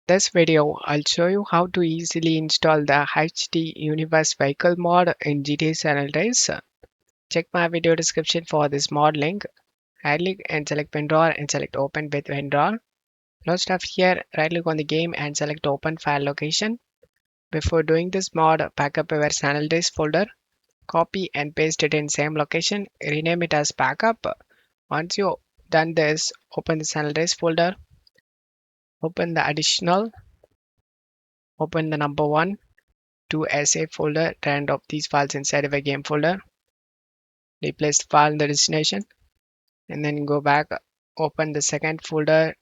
This video, I'll show you how to easily install the HD Universe Vehicle mod in GTA San Andreas. Check my video description for this mod link. Right click and select WinRAR and select Open with WinRAR. Now start here, right click on the game and select Open File Location. Before doing this mod, backup your San Andreas folder. Copy and paste it in same location. Rename it as backup. Once you done this, open the San Andreas folder. Open the additional. Open the number 1 to ASI folder and of these files inside of a game folder. Replace the file in the destination and then go back, open the second folder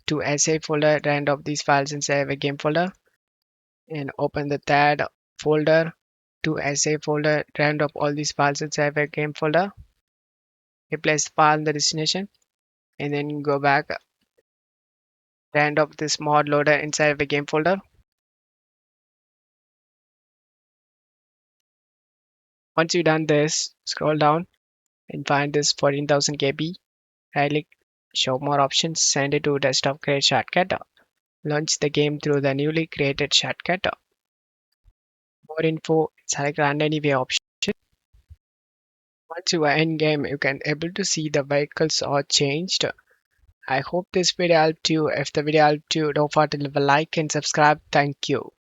to ASI folder and of these files inside of a game folder, and open the third folder to ASI folder and of all these files inside of a game folder. Replace the file in the destination and then go back, and of this Modloader inside of a game folder. Once you've done this, scroll down and find this 14,000 KB. Right click, show more options, send it to desktop create shortcut. Launch the game through the newly created shortcut. More info, select run anyway option. Once you are in game, you can able to see the vehicles are changed. I hope this video helped you. If the video helped you, don't forget to leave a like and subscribe. Thank you.